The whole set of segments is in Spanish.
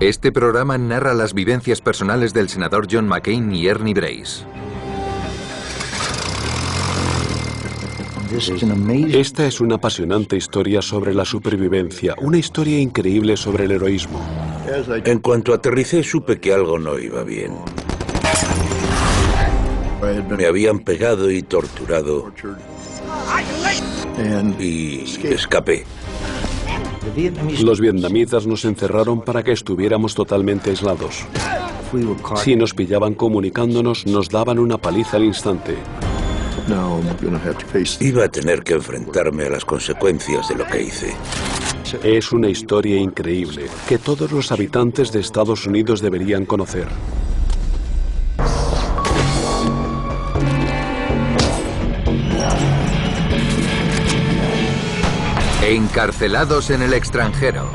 Este programa narra las vivencias personales del senador John McCain y Ernie Brace. Esta es una apasionante historia sobre la supervivencia, una historia increíble sobre el heroísmo. En cuanto aterricé, supe que algo no iba bien. Me habían pegado y torturado y escapé. Los vietnamitas nos encerraron para que estuviéramos totalmente aislados. Si nos pillaban comunicándonos, nos daban una paliza al instante. Iba a tener que enfrentarme a las consecuencias de lo que hice. Es una historia increíble que todos los habitantes de Estados Unidos deberían conocer. Encarcelados en el extranjero.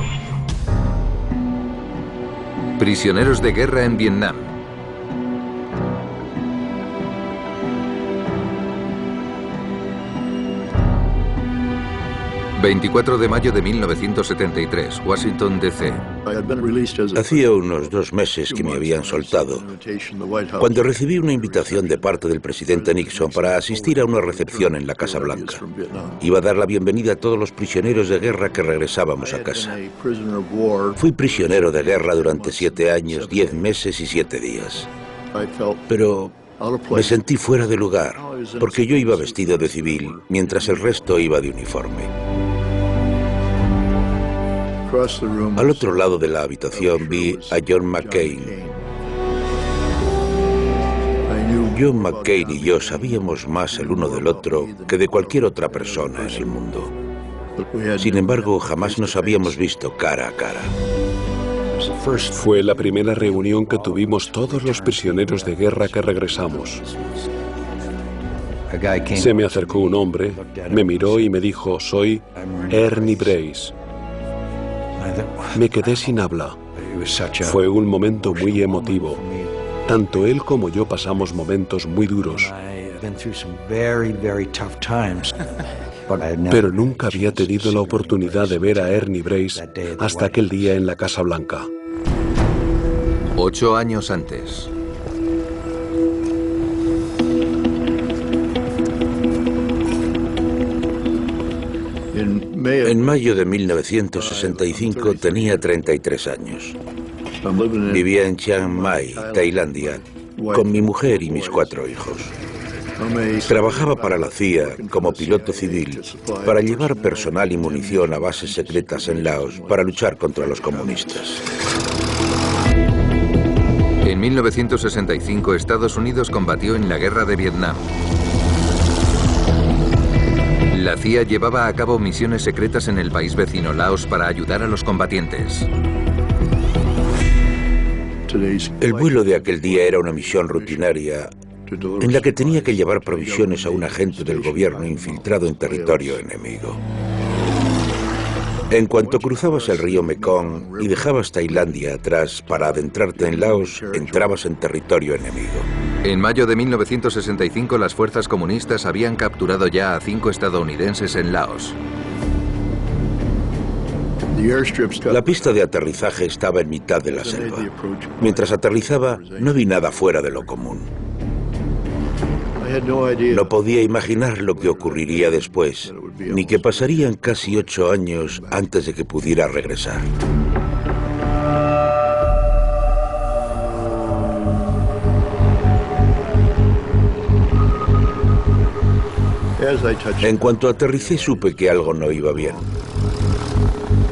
Prisioneros de guerra en Vietnam. 24 de mayo de 1973, Washington, D.C. Hacía unos 2 meses que me habían soltado, cuando recibí una invitación de parte del presidente Nixon para asistir a una recepción en la Casa Blanca. Iba a dar la bienvenida a todos los prisioneros de guerra que regresábamos a casa. Fui prisionero de guerra durante 7 años, 10 meses y 7 días. Pero me sentí fuera de lugar, porque yo iba vestido de civil, mientras el resto iba de uniforme. Al otro lado de la habitación vi a John McCain. John McCain y yo sabíamos más el uno del otro que de cualquier otra persona en el mundo. Sin embargo, jamás nos habíamos visto cara a cara. Fue la primera reunión que tuvimos todos los prisioneros de guerra que regresamos. Se me acercó un hombre, me miró y me dijo: soy Ernie Brace. Me quedé sin habla. Fue un momento muy emotivo. Tanto él como yo pasamos momentos muy duros. Pero nunca había tenido la oportunidad de ver a Ernie Brace hasta aquel día en la Casa Blanca. 8 años antes. En mayo de 1965 tenía 33 años. Vivía en Chiang Mai, Tailandia, con mi mujer y mis 4 hijos. Trabajaba para la CIA como piloto civil para llevar personal y munición a bases secretas en Laos para luchar contra los comunistas. En 1965, Estados Unidos combatió en la guerra de Vietnam. La CIA llevaba a cabo misiones secretas en el país vecino Laos para ayudar a los combatientes. El vuelo de aquel día era una misión rutinaria en la que tenía que llevar provisiones a un agente del gobierno infiltrado en territorio enemigo. En cuanto cruzabas el río Mekong y dejabas Tailandia atrás para adentrarte en Laos, entrabas en territorio enemigo. En mayo de 1965, las fuerzas comunistas habían capturado ya a 5 estadounidenses en Laos. La pista de aterrizaje estaba en mitad de la selva. Mientras aterrizaba, no vi nada fuera de lo común. No podía imaginar lo que ocurriría después, ni que pasarían casi 8 años antes de que pudiera regresar. En cuanto aterricé, supe que algo no iba bien.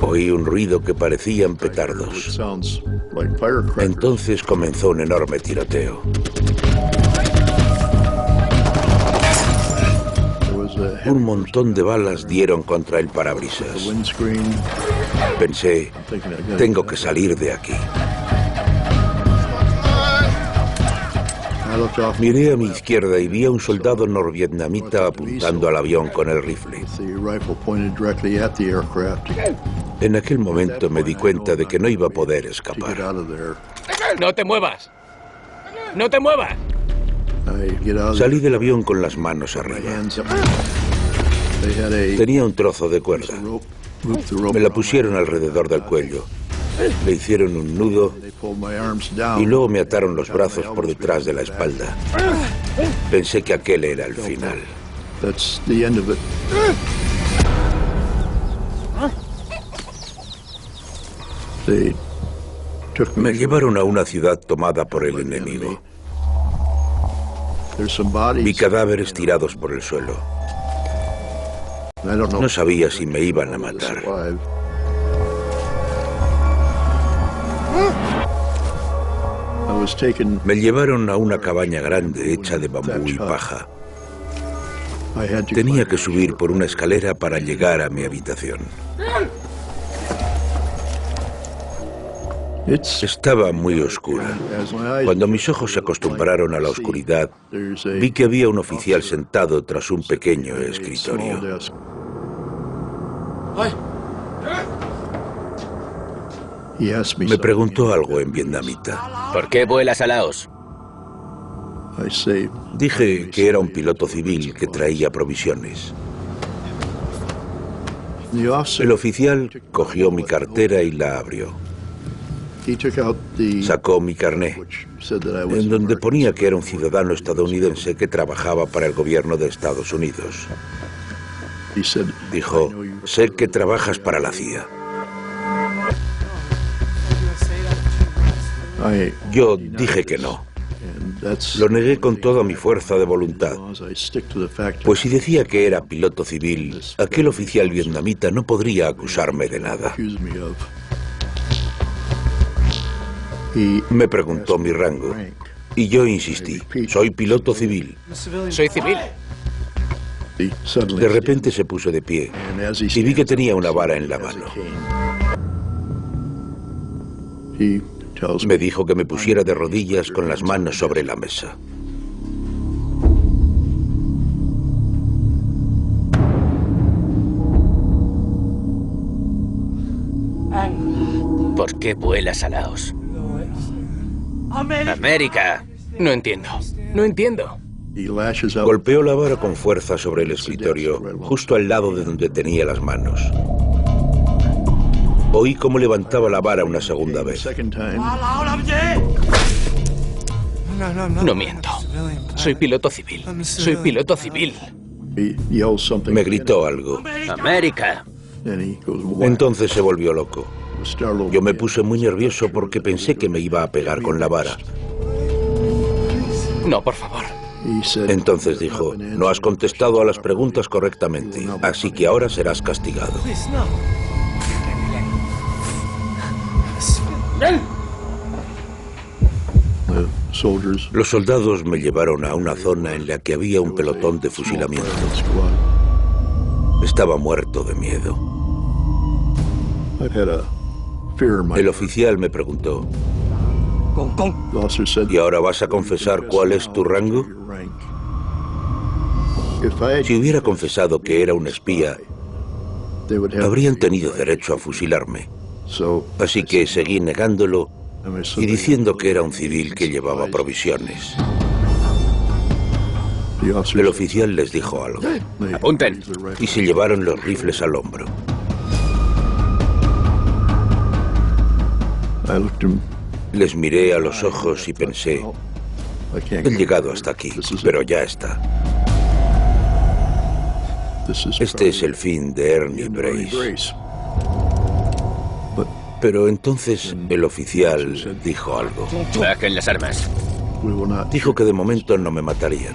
Oí un ruido que parecían petardos. Entonces comenzó un enorme tiroteo. Un montón de balas dieron contra el parabrisas. Pensé, tengo que salir de aquí. Miré a mi izquierda y vi a un soldado norvietnamita apuntando al avión con el rifle. En aquel momento me di cuenta de que no iba a poder escapar. ¡No te muevas! ¡No te muevas! Salí del avión con las manos arriba. Tenía un trozo de cuerda. Me la pusieron alrededor del cuello Le hicieron un nudo y luego me ataron los brazos por detrás de la espalda. Pensé que aquel era el final. Me llevaron a una ciudad tomada por el enemigo. Vi cadáveres tirados por el suelo. No sabía si me iban a matar. Me llevaron a una cabaña grande hecha de bambú y paja. Tenía que subir por una escalera para llegar a mi habitación. Estaba muy oscura. Cuando mis ojos se acostumbraron a la oscuridad, vi que había un oficial sentado tras un pequeño escritorio. Me preguntó algo en vietnamita. ¿Por qué vuelas a Laos? Dije que era un piloto civil que traía provisiones. El oficial cogió mi cartera y la abrió. Sacó mi carné, en donde ponía que era un ciudadano estadounidense que trabajaba para el gobierno de Estados Unidos. Dijo, sé que trabajas para la CIA. Yo dije que no. Lo negué con toda mi fuerza de voluntad, pues si decía que era piloto civil, aquel oficial vietnamita no podría acusarme de nada. Me preguntó mi rango, y yo insistí, soy piloto civil. Soy civil. De repente se puso de pie, y vi que tenía una vara en la mano. Me dijo que me pusiera de rodillas con las manos sobre la mesa. ¿Por qué vuelas a Laos? ¡América! No entiendo. No entiendo. Golpeó la vara con fuerza sobre el escritorio, justo al lado de donde tenía las manos. Oí cómo levantaba la vara una segunda vez. No miento. Soy piloto civil. Soy piloto civil. Me gritó algo. ¡América! Entonces se volvió loco. Yo me puse muy nervioso porque pensé que me iba a pegar con la vara. No, por favor. Entonces dijo, no has contestado a las preguntas correctamente, así que ahora serás castigado. Los soldados me llevaron a una zona en la que había un pelotón de fusilamiento. Estaba muerto de miedo. El oficial me preguntó, ¿y ahora vas a confesar cuál es tu rango? Si hubiera confesado que era un espía, habrían tenido derecho a fusilarme. Así que seguí negándolo y diciendo que era un civil que llevaba provisiones. El oficial les dijo algo. ¡Apunten! Y se llevaron los rifles al hombro. Les miré a los ojos y pensé, he llegado hasta aquí, pero ya está. Este es el fin de Ernie Brace. Pero entonces el oficial dijo algo. Bajen las armas. Dijo que de momento no me matarían.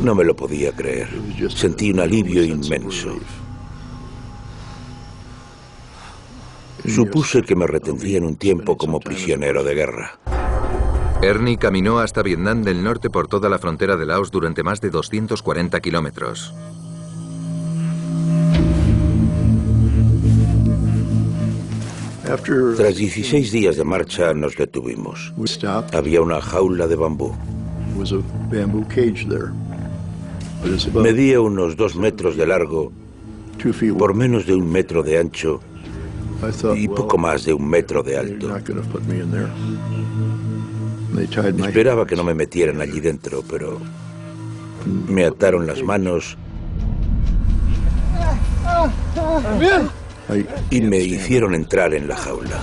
No me lo podía creer. Sentí un alivio inmenso. Supuse que me retendrían un tiempo como prisionero de guerra. Ernie caminó hasta Vietnam del Norte por toda la frontera de Laos durante más de 240 kilómetros. Tras 16 días de marcha nos detuvimos. Había una jaula de bambú. Medía unos 2 metros de largo, por menos de 1 metro de ancho y poco más de 1 metro de alto. Esperaba que no me metieran allí dentro, pero me ataron las manos y me hicieron entrar en la jaula.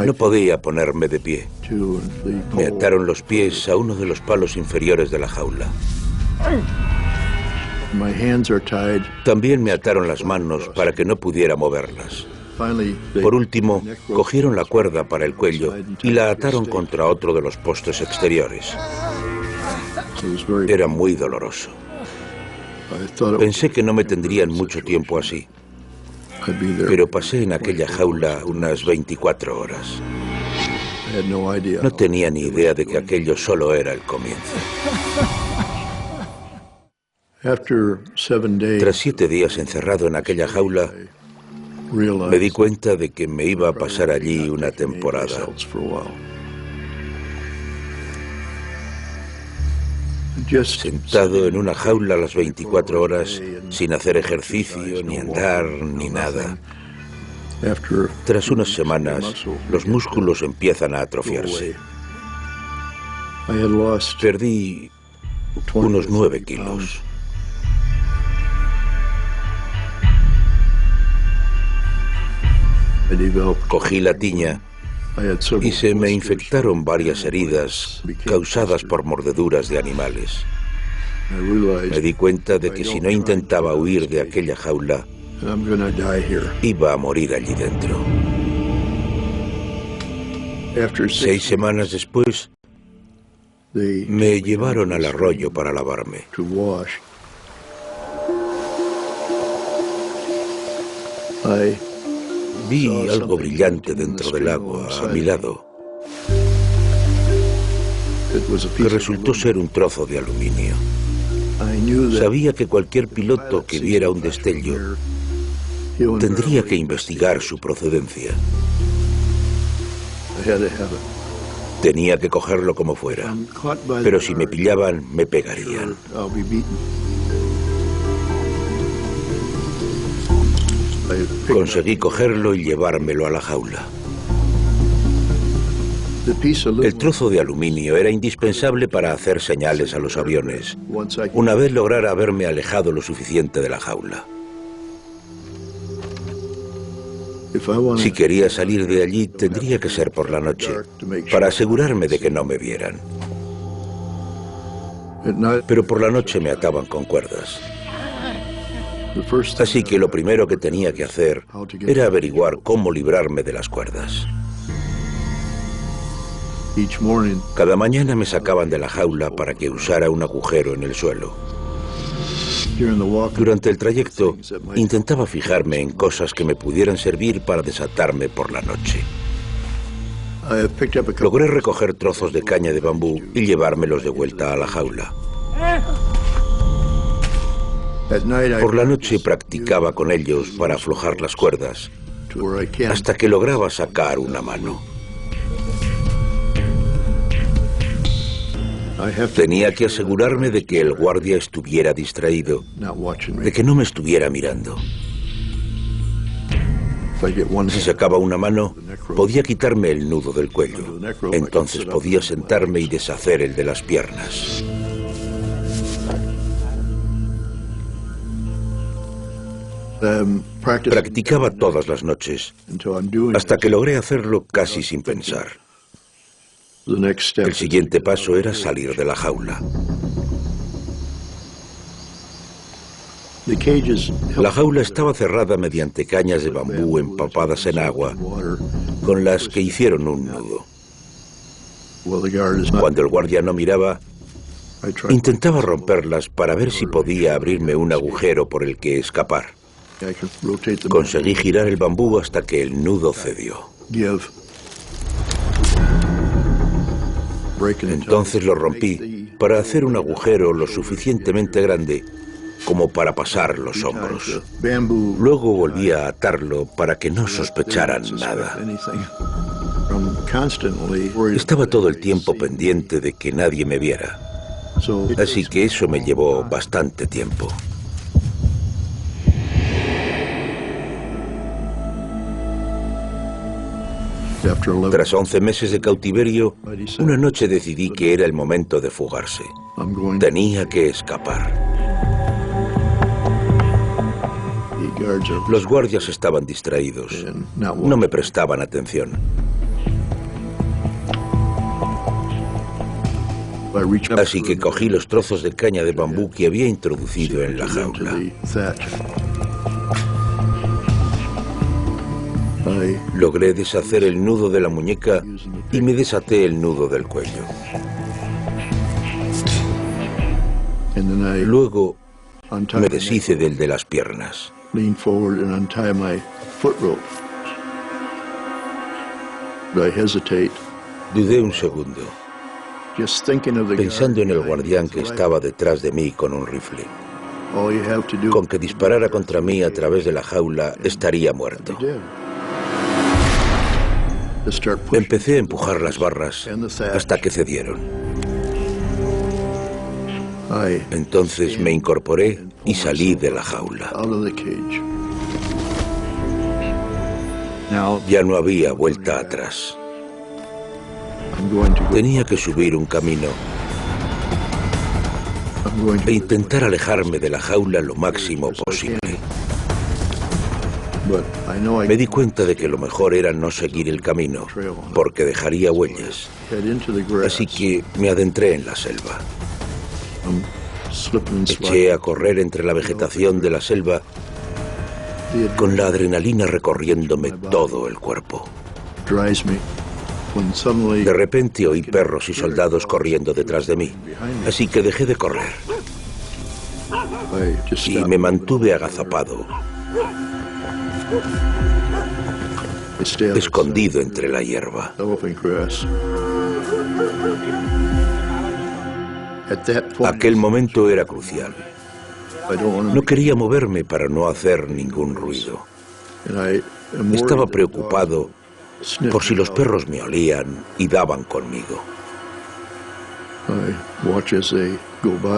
No podía ponerme de pie. Me ataron los pies a uno de los palos inferiores de la jaula. También me ataron las manos para que no pudiera moverlas. Por último, cogieron la cuerda para el cuello y la ataron contra otro de los postes exteriores. Era muy doloroso. Pensé que no me tendrían mucho tiempo así, pero pasé en aquella jaula unas 24 horas. No tenía ni idea de que aquello solo era el comienzo. Tras 7 días encerrado en aquella jaula, me di cuenta de que me iba a pasar allí una temporada. Sentado en una jaula las 24 horas, sin hacer ejercicio, ni andar, ni nada. Tras unas semanas, los músculos empiezan a atrofiarse. Perdí unos 9 kilos. Cogí la tiña y se me infectaron varias heridas causadas por mordeduras de animales. Me di cuenta de que si no intentaba huir de aquella jaula, iba a morir allí dentro. 6 semanas después, me llevaron al arroyo para lavarme. Vi algo brillante dentro del agua a mi lado, que resultó ser un trozo de aluminio. Sabía que cualquier piloto que viera un destello tendría que investigar su procedencia. Tenía que cogerlo como fuera, pero si me pillaban, me pegarían. Conseguí cogerlo y llevármelo a la jaula. El trozo de aluminio era indispensable para hacer señales a los aviones, una vez lograra haberme alejado lo suficiente de la jaula. Si quería salir de allí, tendría que ser por la noche, para asegurarme de que no me vieran. Pero por la noche me ataban con cuerdas. Así que lo primero que tenía que hacer era averiguar cómo librarme de las cuerdas. Cada mañana me sacaban de la jaula para que usara un agujero en el suelo. Durante el trayecto, intentaba fijarme en cosas que me pudieran servir para desatarme por la noche. Logré recoger trozos de caña de bambú y llevármelos de vuelta a la jaula. Por la noche practicaba con ellos para aflojar las cuerdas, hasta que lograba sacar una mano. Tenía que asegurarme de que el guardia estuviera distraído, de que no me estuviera mirando. Si sacaba una mano, podía quitarme el nudo del cuello. Entonces podía sentarme y deshacer el de las piernas. Practicaba todas las noches, hasta que logré hacerlo casi sin pensar. El siguiente paso era salir de la jaula. La jaula estaba cerrada mediante cañas de bambú empapadas en agua, con las que hicieron un nudo. Cuando el guardia no miraba, intentaba romperlas para ver si podía abrirme un agujero por el que escapar. Conseguí girar el bambú hasta que el nudo cedió. Entonces lo rompí para hacer un agujero lo suficientemente grande como para pasar los hombros. Luego volví a atarlo para que no sospecharan nada. Estaba todo el tiempo pendiente de que nadie me viera, así que eso me llevó bastante tiempo. Tras 11 meses de cautiverio, una noche decidí que era el momento de fugarse. Los guardias estaban distraídos. No me prestaban atención. Así que cogí los trozos de caña de bambú que había introducido en la jaula. Logré deshacer el nudo de la muñeca y me desaté el nudo del cuello. Luego me deshice del de las piernas. Dudé un segundo, pensando en el guardián que estaba detrás de mí con un rifle. Con que disparara contra mí a través de la jaula, estaría muerto. Empecé a empujar las barras hasta que cedieron. Entonces me incorporé y salí de la jaula. Ya no había vuelta atrás. Tenía que subir un camino e intentar alejarme de la jaula lo máximo posible. Me di cuenta de que lo mejor era no seguir el camino, porque dejaría huellas. Así que me adentré en la selva. Eché a correr entre la vegetación de la selva, con la adrenalina recorriéndome todo el cuerpo. De repente oí perros y soldados corriendo detrás de mí, así que dejé de correr y me mantuve agazapado, escondido entre la hierba. Aquel momento era crucial. No quería moverme para no hacer ningún ruido. Estaba preocupado por si los perros me olían y daban conmigo.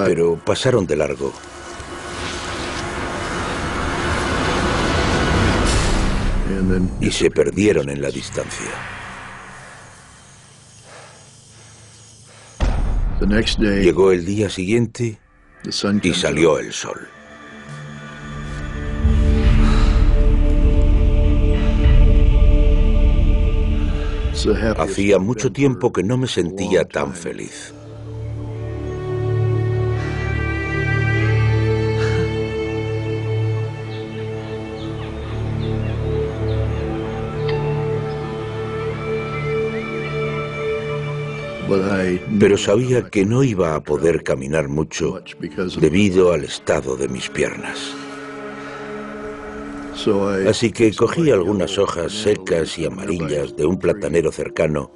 Pero pasaron de largo. Y se perdieron en la distancia. Llegó el día siguiente y salió el sol. Hacía mucho tiempo que no me sentía tan feliz. Pero sabía que no iba a poder caminar mucho debido al estado de mis piernas. Así que cogí algunas hojas secas y amarillas de un platanero cercano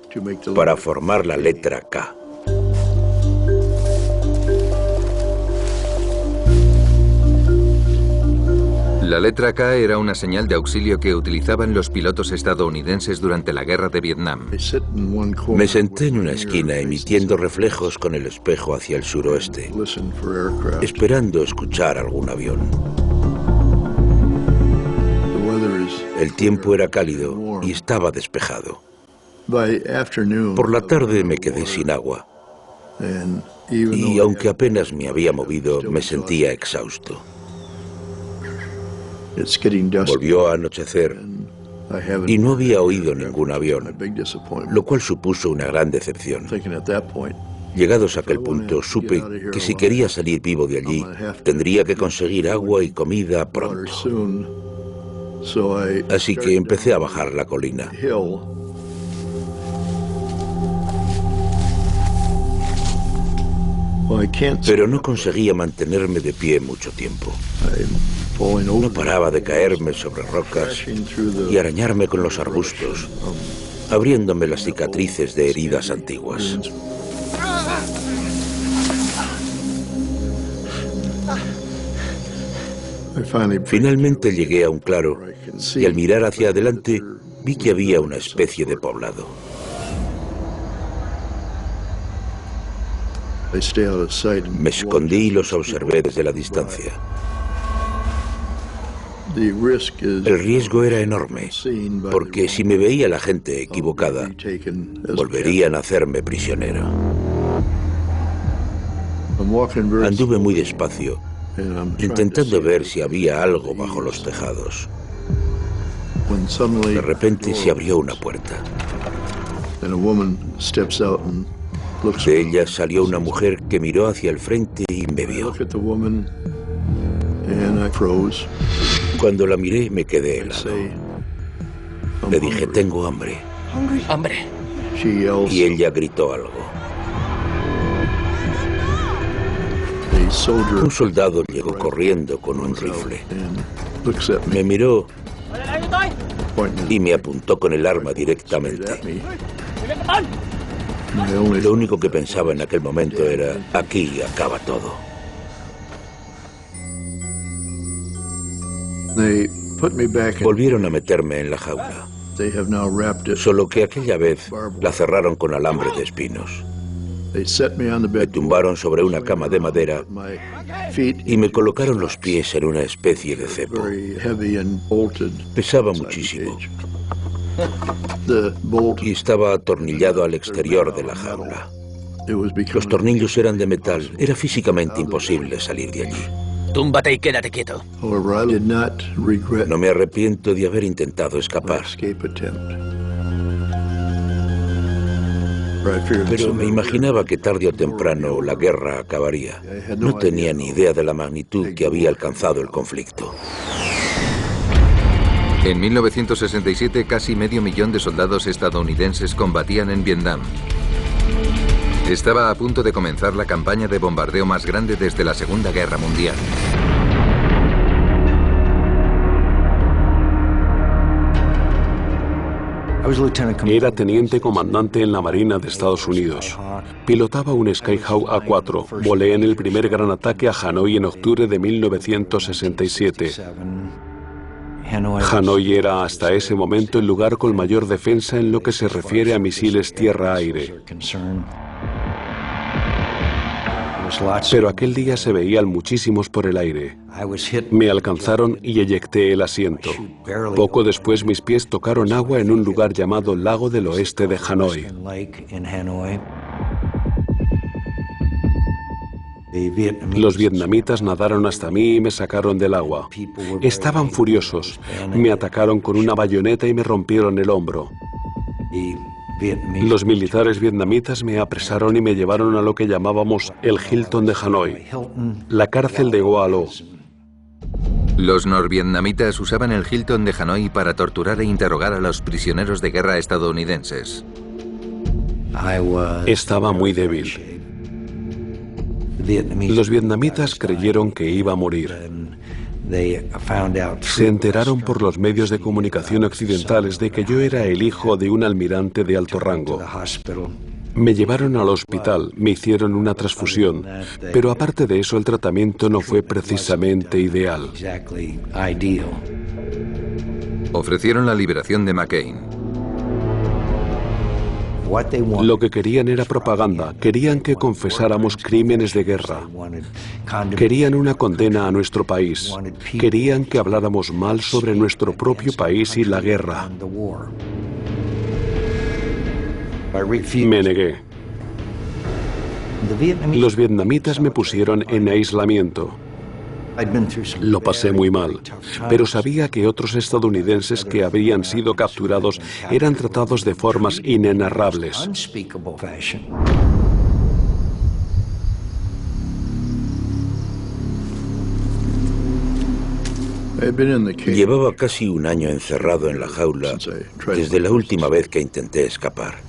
para formar la letra K. La letra K era una señal de auxilio que utilizaban los pilotos estadounidenses durante la guerra de Vietnam. Me senté en una esquina emitiendo reflejos con el espejo hacia el suroeste, esperando escuchar algún avión. El tiempo era cálido y estaba despejado. Por la tarde me quedé sin agua y aunque apenas me había movido, me sentía exhausto. Volvió a anochecer y no había oído ningún avión, lo cual supuso una gran decepción. Llegados a aquel punto, supe que si quería salir vivo de allí, tendría que conseguir agua y comida pronto. Así que empecé a bajar la colina. Pero no conseguía mantenerme de pie mucho tiempo. No paraba de caerme sobre rocas y arañarme con los arbustos, abriéndome las cicatrices de heridas antiguas. Finalmente llegué a un claro y al mirar hacia adelante vi que había una especie de poblado. Me escondí y los observé desde la distancia. El riesgo era enorme, porque si me veía la gente equivocada, volverían a hacerme prisionero. Anduve muy despacio intentando ver si había algo bajo los tejados. De repente se abrió una puerta. De ella salió una mujer que miró hacia el frente y me vio. Cuando la miré me quedé helado. Le dije, tengo hambre. ¿Hambre? Y ella gritó algo. Un soldado llegó corriendo con un rifle. Me miró y me apuntó con el arma directamente. Lo único que pensaba en aquel momento era, aquí acaba todo. Volvieron a meterme en la jaula, solo que aquella vez la cerraron con alambre de espinos. Me tumbaron sobre una cama de madera y me colocaron los pies en una especie de cepo. Pesaba muchísimo y estaba atornillado al exterior de la jaula. Los tornillos eran de metal. Era físicamente imposible salir de allí. Túmbate y quédate quieto. No me arrepiento de haber intentado escapar. Pero me imaginaba que tarde o temprano la guerra acabaría. No tenía ni idea de la magnitud que había alcanzado el conflicto. En 1967, casi medio millón de soldados estadounidenses combatían en Vietnam. Estaba a punto de comenzar la campaña de bombardeo más grande desde la Segunda Guerra Mundial. Era teniente comandante en la Marina de Estados Unidos. Pilotaba un Skyhawk A4. Volé en el primer gran ataque a Hanoi en octubre de 1967. Hanoi era hasta ese momento el lugar con mayor defensa en lo que se refiere a misiles tierra-aire. Pero aquel día se veían muchísimos por el aire. Me alcanzaron y eyecté el asiento. Poco después mis pies tocaron agua en un lugar llamado Lago del Oeste de Hanoi. Los vietnamitas nadaron hasta mí y me sacaron del agua. Estaban furiosos. Me atacaron con una bayoneta y me rompieron el hombro. Los militares vietnamitas me apresaron y me llevaron a lo que llamábamos el Hilton de Hanoi, la cárcel de Hoa Lo. Los norvietnamitas usaban el Hilton de Hanoi para torturar e interrogar a los prisioneros de guerra estadounidenses. Estaba muy débil. Los vietnamitas creyeron que iba a morir. Se enteraron por los medios de comunicación occidentales de que yo era el hijo de un almirante de alto rango. Me llevaron al hospital, me hicieron una transfusión, pero aparte de eso el tratamiento no fue precisamente ideal. Ofrecieron la liberación de McCain. Lo que querían era propaganda, querían que confesáramos crímenes de guerra, querían una condena a nuestro país, querían que habláramos mal sobre nuestro propio país y la guerra. Me negué. Los vietnamitas me pusieron en aislamiento. Lo pasé muy mal, pero sabía que otros estadounidenses que habían sido capturados eran tratados de formas inenarrables. Llevaba casi un año encerrado en la jaula desde la última vez que intenté escapar.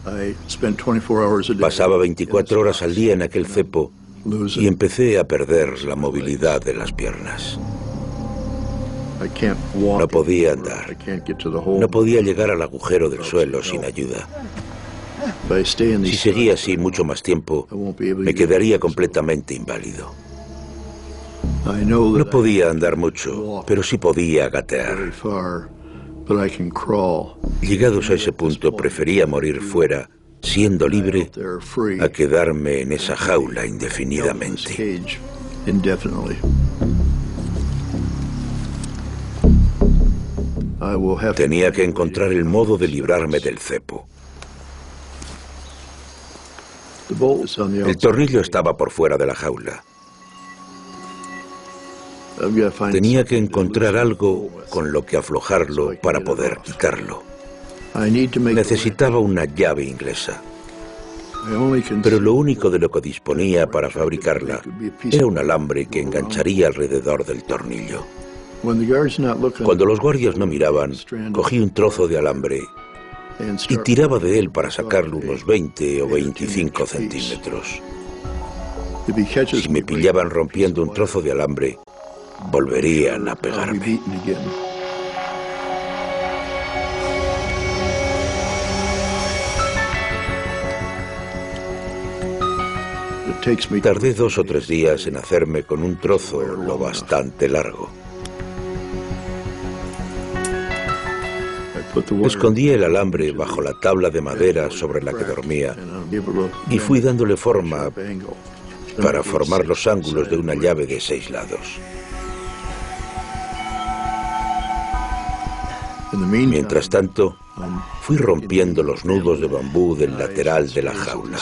Pasaba 24 horas al día en aquel cepo y empecé a perder la movilidad de las piernas. No podía andar. No podía llegar al agujero del suelo sin ayuda. Si seguía así mucho más tiempo, me quedaría completamente inválido. No podía andar mucho, pero sí podía gatear. Llegados a ese punto, prefería morir fuera, siendo libre, a quedarme en esa jaula indefinidamente. Tenía que encontrar el modo de librarme del cepo. El tornillo estaba por fuera de la jaula. Tenía que encontrar algo con lo que aflojarlo para poder quitarlo. Necesitaba una llave inglesa. Pero lo único de lo que disponía para fabricarla era un alambre que engancharía alrededor del tornillo. Cuando los guardias no miraban, cogí un trozo de alambre y tiraba de él para sacarlo unos 20 o 25 centímetros. Si me pillaban rompiendo un trozo de alambre, volverían a pegarme. Tardé 2 o 3 días en hacerme con un trozo lo bastante largo. Escondí el alambre bajo la tabla de madera sobre la que dormía y fui dándole forma para formar los ángulos de una llave de 6 lados. Mientras tanto, fui rompiendo los nudos de bambú del lateral de la jaula.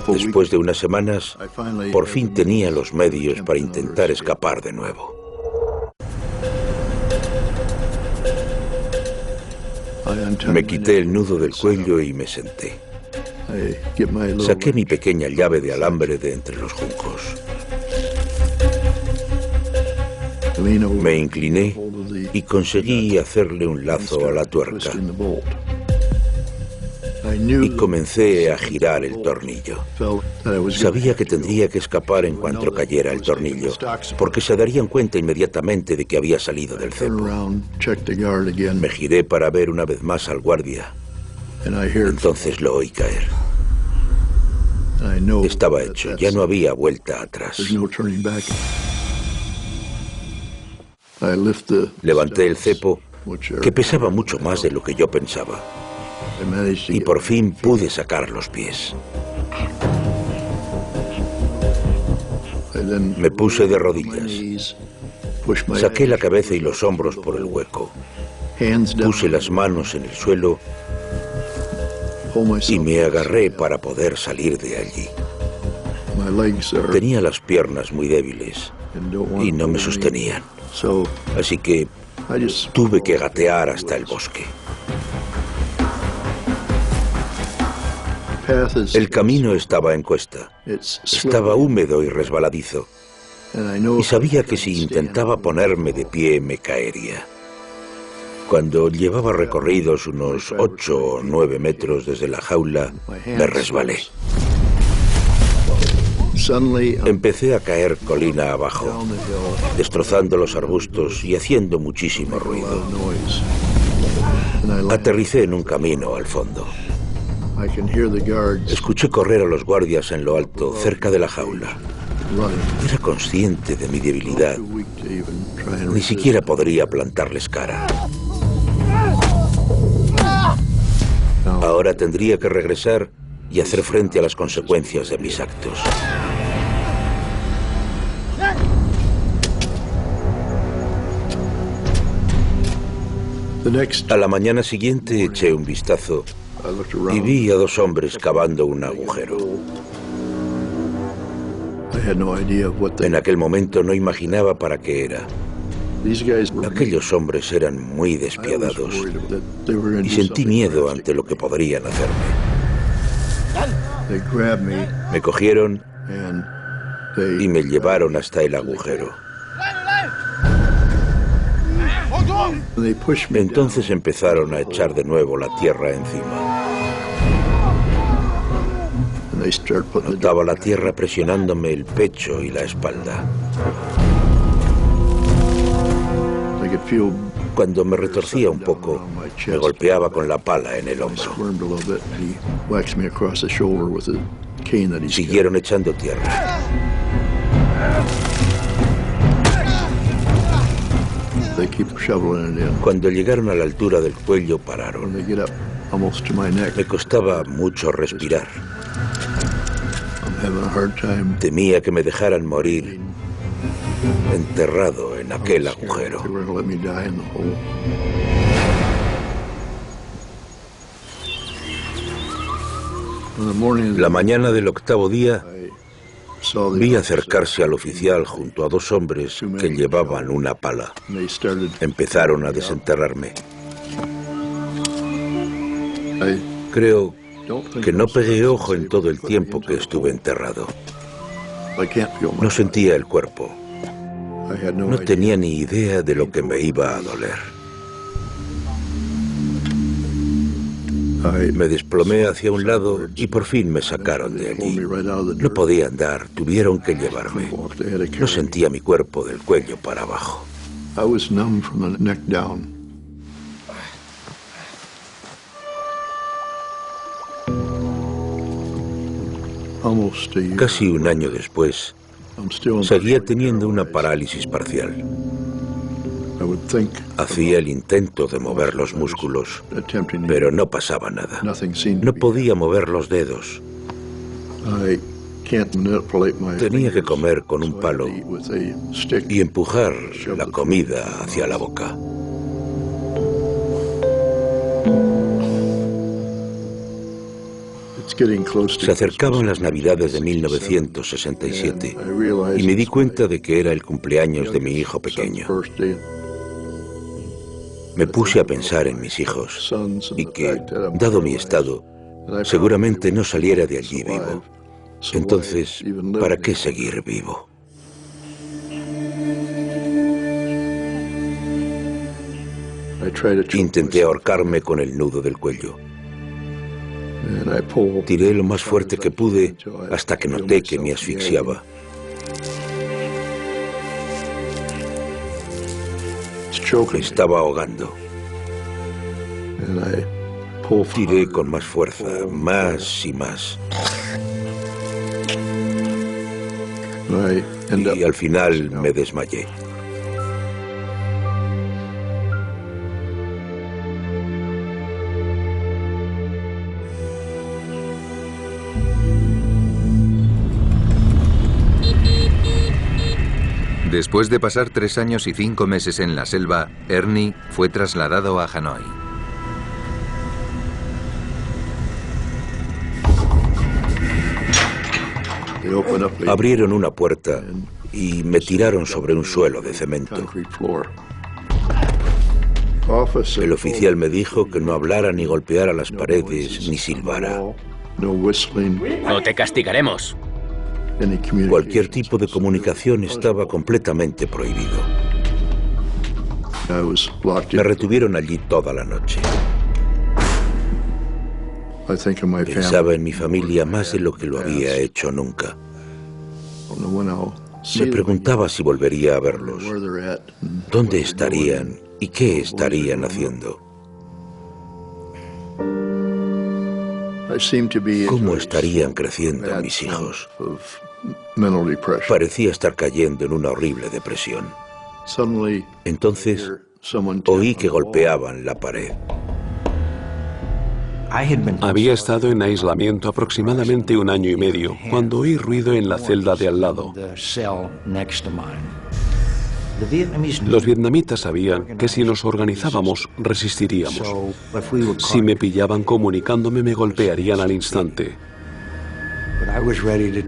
Después de unas semanas, por fin tenía los medios para intentar escapar de nuevo. Me quité el nudo del cuello y me senté. Saqué mi pequeña llave de alambre de entre los juncos. Me incliné y conseguí hacerle un lazo a la tuerca. Y comencé a girar el tornillo. Sabía que tendría que escapar en cuanto cayera el tornillo, porque se darían cuenta inmediatamente de que había salido del cepo. Me giré para ver una vez más al guardia. Entonces lo oí caer. Estaba hecho, ya no había vuelta atrás. Levanté el cepo, que pesaba mucho más de lo que yo pensaba. Y por fin pude sacar los pies. Me puse de rodillas. Saqué la cabeza y los hombros por el hueco. Puse las manos en el suelo y me agarré para poder salir de allí. Tenía las piernas muy débiles y no me sostenían. Así que tuve que gatear hasta el bosque. El camino estaba en cuesta. Estaba húmedo y resbaladizo. Y sabía que si intentaba ponerme de pie me caería. Cuando llevaba recorridos unos 8 o 9 metros desde la jaula, me resbalé. Empecé a caer colina abajo, destrozando los arbustos y haciendo muchísimo ruido. Aterricé en un camino al fondo. Escuché correr a los guardias en lo alto, cerca de la jaula. Era consciente de mi debilidad. Ni siquiera podría plantarles cara. Ahora tendría que regresar y hacer frente a las consecuencias de mis actos. A la mañana siguiente eché un vistazo y vi a 2 hombres cavando un agujero. En aquel momento no imaginaba para qué era. Aquellos hombres eran muy despiadados y sentí miedo ante lo que podrían hacerme. Me cogieron y me llevaron hasta el agujero. Entonces empezaron a echar de nuevo la tierra encima. Notaba la tierra presionándome el pecho y la espalda. Cuando me retorcía un poco, me golpeaba con la pala en el hombro. Siguieron echando tierra. Cuando llegaron a la altura del cuello, pararon. Me costaba mucho respirar. Temía que me dejaran morir enterrado en aquel agujero. La mañana del 8º día, vi acercarse al oficial junto a 2 hombres que llevaban una pala. Empezaron a desenterrarme. Creo que no pegué ojo en todo el tiempo que estuve enterrado. No sentía el cuerpo. No tenía ni idea de lo que me iba a doler. Me desplomé hacia un lado y por fin me sacaron de allí. No podía andar, tuvieron que llevarme. No sentía mi cuerpo del cuello para abajo. Casi un año después, seguía teniendo una parálisis parcial. Hacía el intento de mover los músculos, pero no pasaba nada. No podía mover los dedos. Tenía que comer con un palo y empujar la comida hacia la boca. Se acercaban las Navidades de 1967 y me di cuenta de que era el cumpleaños de mi hijo pequeño. Me puse a pensar en mis hijos y que, dado mi estado, seguramente no saliera de allí vivo. Entonces, ¿para qué seguir vivo? Intenté ahorcarme con el nudo del cuello. Tiré lo más fuerte que pude hasta que noté que me asfixiaba. Me estaba ahogando. Tiré con más fuerza, más y más. Y al final me desmayé. Después de pasar 3 años y 5 meses en la selva, Ernie fue trasladado a Hanoi. Abrieron una puerta y me tiraron sobre un suelo de cemento. El oficial me dijo que no hablara ni golpeara las paredes ni silbara. No te castigaremos. Cualquier tipo de comunicación estaba completamente prohibido. Me retuvieron allí toda la noche. Pensaba en mi familia más de lo que lo había hecho nunca. Me preguntaba si volvería a verlos, dónde estarían y qué estarían haciendo. ¿Cómo estarían creciendo mis hijos? Parecía estar cayendo en una horrible depresión. Entonces, oí que golpeaban la pared. Había estado en aislamiento aproximadamente 1 año y medio cuando oí ruido en la celda de al lado. Los vietnamitas sabían que si nos organizábamos, resistiríamos. Si me pillaban comunicándome, me golpearían al instante.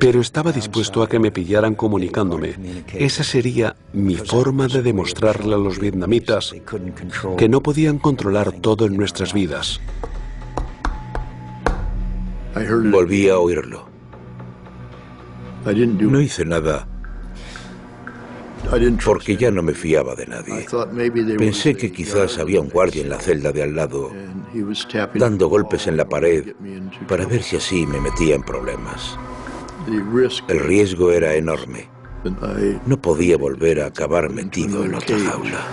Pero estaba dispuesto a que me pillaran comunicándome. Esa sería mi forma de demostrarle a los vietnamitas que no podían controlar todo en nuestras vidas. Volví a oírlo. No hice nada porque ya no me fiaba de nadie. Pensé que quizás había un guardia en la celda de al lado dando golpes en la pared para ver si así me metía en problemas. El riesgo era enorme. No podía volver a acabar metido en otra jaula.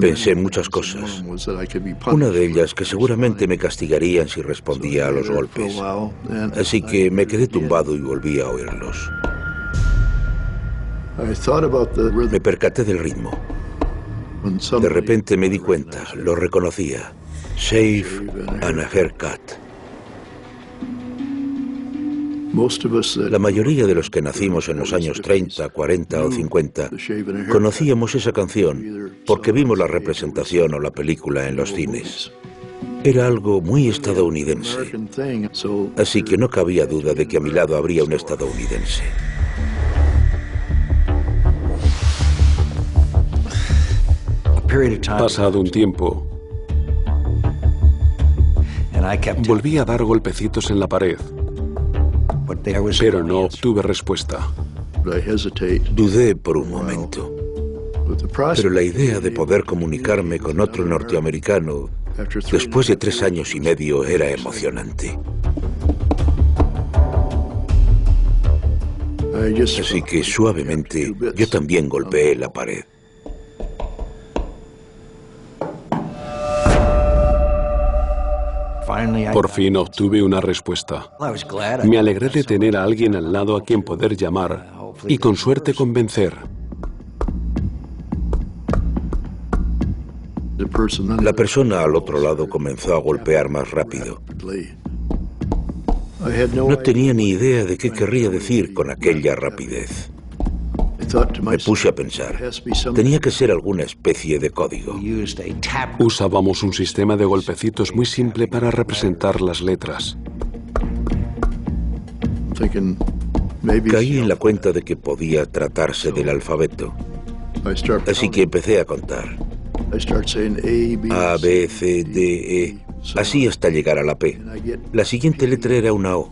Pensé en muchas cosas. Una de ellas que seguramente me castigarían si respondía a los golpes. Así que me quedé tumbado y volví a oírlos. Me percaté del ritmo. De repente me di cuenta, lo reconocía. Shave and a haircut. La mayoría de los que nacimos en los años 30, 40 o 50 conocíamos esa canción porque vimos la representación o la película en los cines. Era algo muy estadounidense, así que no cabía duda de que a mi lado habría un estadounidense. Pasado un tiempo, volví a dar golpecitos en la pared, pero no obtuve respuesta. Dudé por un momento, pero la idea de poder comunicarme con otro norteamericano después de 3 años y medio era emocionante. Así que suavemente yo también golpeé la pared. Por fin obtuve una respuesta. Me alegré de tener a alguien al lado a quien poder llamar y con suerte convencer. La persona al otro lado comenzó a golpear más rápido. No tenía ni idea de qué querría decir con aquella rapidez. Me puse a pensar, tenía que ser alguna especie de código. Usábamos un sistema de golpecitos muy simple para representar las letras. Caí en la cuenta de que podía tratarse del alfabeto. Así que empecé a contar. A, B, C, D, E, así hasta llegar a la P. La siguiente letra era una O,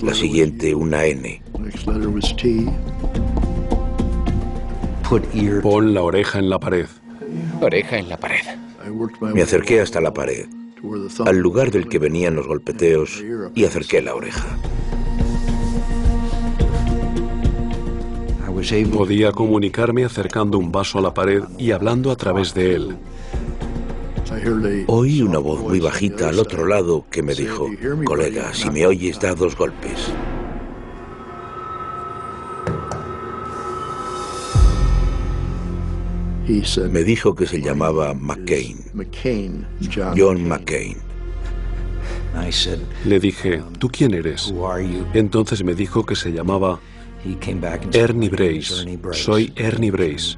la siguiente una N. Pon la oreja en la pared. Oreja en la pared. Me acerqué hasta la pared, al lugar del que venían los golpeteos, y acerqué la oreja. Podía comunicarme acercando un vaso a la pared y hablando a través de él. Oí una voz muy bajita al otro lado que me dijo, colega, si me oyes, da 2 golpes. Me dijo que se llamaba McCain, John McCain. Le dije, ¿tú quién eres? Entonces me dijo que se llamaba Ernie Brace. Soy Ernie Brace.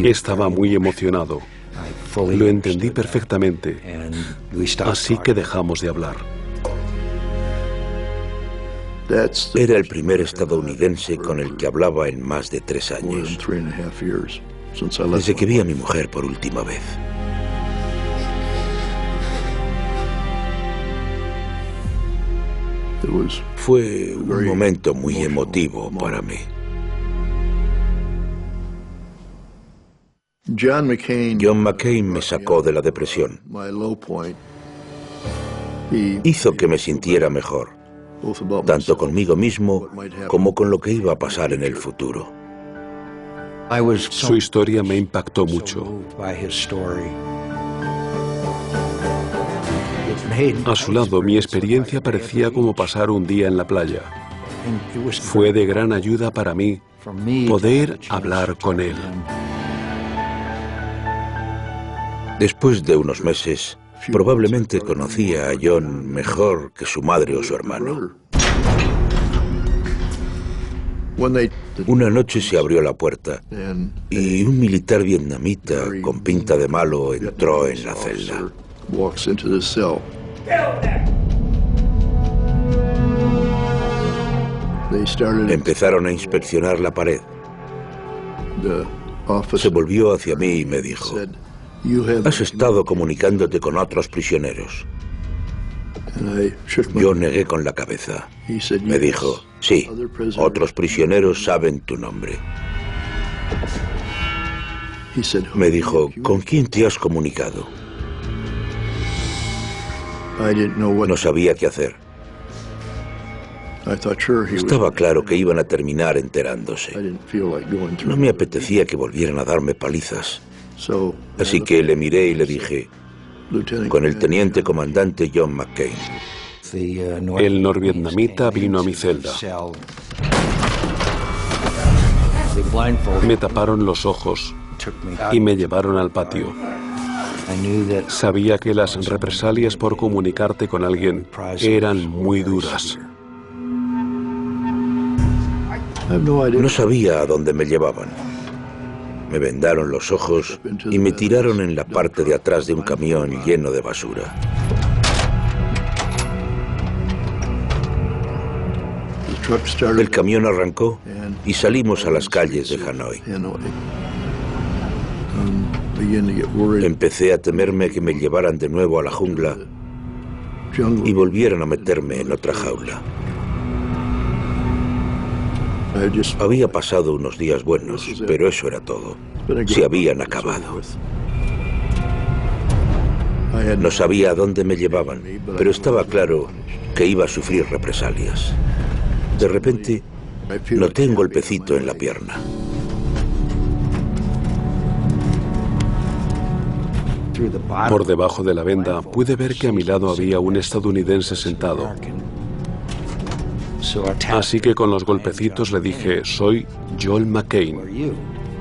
Estaba muy emocionado. Lo entendí perfectamente. Así que dejamos de hablar. Era el primer estadounidense con el que hablaba en más de 3 años, desde que vi a mi mujer por última vez. Fue un momento muy emotivo para mí. John McCain me sacó de la depresión. Hizo que me sintiera mejor, tanto conmigo mismo como con lo que iba a pasar en el futuro. Su historia me impactó mucho. A su lado, mi experiencia parecía como pasar un día en la playa. Fue de gran ayuda para mí poder hablar con él. Después de unos meses, probablemente conocía a John mejor que su madre o su hermano. Una noche se abrió la puerta y un militar vietnamita con pinta de malo entró en la celda. Empezaron a inspeccionar la pared. Se volvió hacia mí y me dijo, ¿has estado comunicándote con otros prisioneros? Yo negué con la cabeza. Me dijo, sí, otros prisioneros saben tu nombre. Me dijo, ¿con quién te has comunicado? No sabía qué hacer. Estaba claro que iban a terminar enterándose. No me apetecía que volvieran a darme palizas. Así que le miré y le dije, con el teniente comandante John McCain. El norvietnamita vino a mi celda. Me taparon los ojos y me llevaron al patio. Sabía que las represalias por comunicarte con alguien eran muy duras. No sabía a dónde me llevaban. Me vendaron los ojos y me tiraron en la parte de atrás de un camión lleno de basura. El camión arrancó y salimos a las calles de Hanoi. Empecé a temerme que me llevaran de nuevo a la jungla y volvieran a meterme en otra jaula. Había pasado unos días buenos, pero eso era todo. Se habían acabado. No sabía a dónde me llevaban, pero estaba claro que iba a sufrir represalias. De repente, noté un golpecito en la pierna. Por debajo de la venda pude ver que a mi lado había un estadounidense sentado. Así que con los golpecitos le dije, soy John McCain.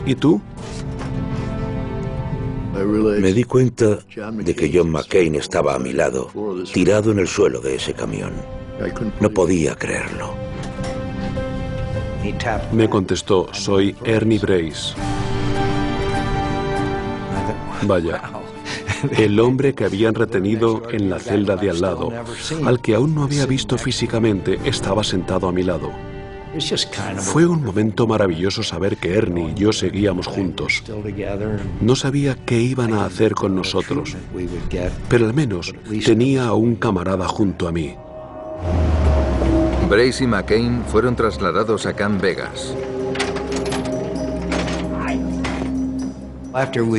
¿Y tú? Me di cuenta de que John McCain estaba a mi lado, tirado en el suelo de ese camión. No podía creerlo. Me contestó, soy Ernie Brace. Vaya, el hombre que habían retenido en la celda de al lado, al que aún no había visto físicamente, estaba sentado a mi lado. Fue un momento maravilloso saber que Ernie y yo seguíamos juntos. No sabía qué iban a hacer con nosotros, pero al menos tenía a un camarada junto a mí. Brace y McCain fueron trasladados a Camp Vegas.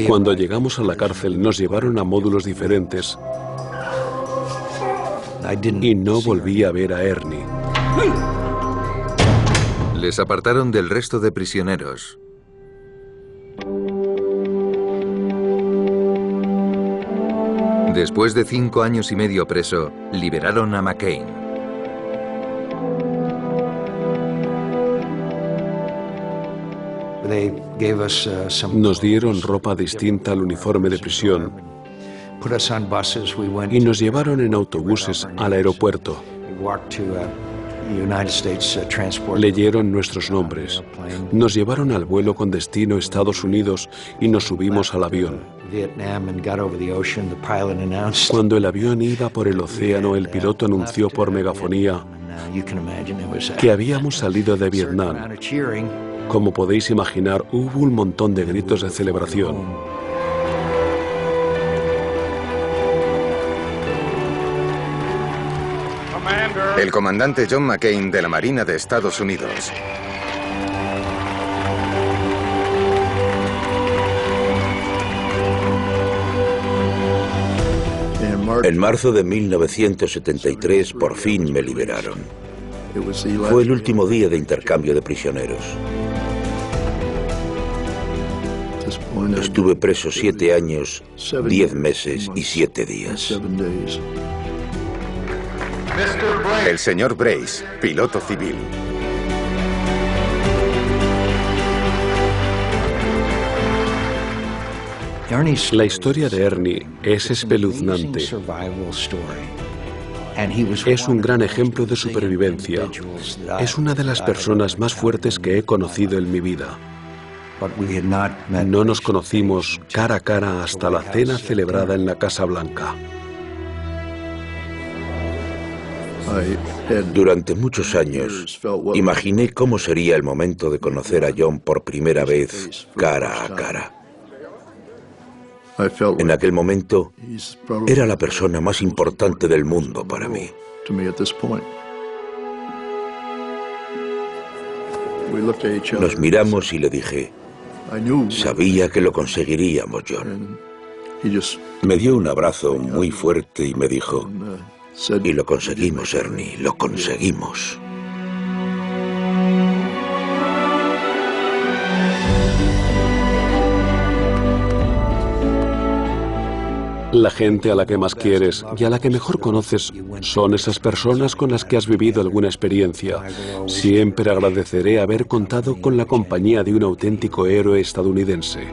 Cuando llegamos a la cárcel nos llevaron a módulos diferentes y no volví a ver a Ernie. Les apartaron del resto de prisioneros. Después de 5 años y medio preso, liberaron a McCain. Nos dieron ropa distinta al uniforme de prisión y nos llevaron en autobuses al aeropuerto. Leyeron nuestros nombres. Nos llevaron al vuelo con destino a Estados Unidos y nos subimos al avión. Cuando el avión iba por el océano, el piloto anunció por megafonía que habíamos salido de Vietnam. Como podéis imaginar, hubo un montón de gritos de celebración. El comandante John McCain de la Marina de Estados Unidos. En marzo de 1973, por fin me liberaron. Fue el último día de intercambio de prisioneros. Estuve preso 7 años, 10 meses y 7 días. El señor Brace, piloto civil. La historia de Ernie es espeluznante. Es un gran ejemplo de supervivencia. Es una de las personas más fuertes que he conocido en mi vida. No nos conocimos cara a cara hasta la cena celebrada en la Casa Blanca. Durante muchos años, imaginé cómo sería el momento de conocer a John por primera vez, cara a cara. En aquel momento, era la persona más importante del mundo para mí. Nos miramos y le dije, sabía que lo conseguiríamos, John. Me dio un abrazo muy fuerte y me dijo, y lo conseguimos, Ernie, lo conseguimos. La gente a la que más quieres y a la que mejor conoces son esas personas con las que has vivido alguna experiencia. Siempre agradeceré haber contado con la compañía de un auténtico héroe estadounidense.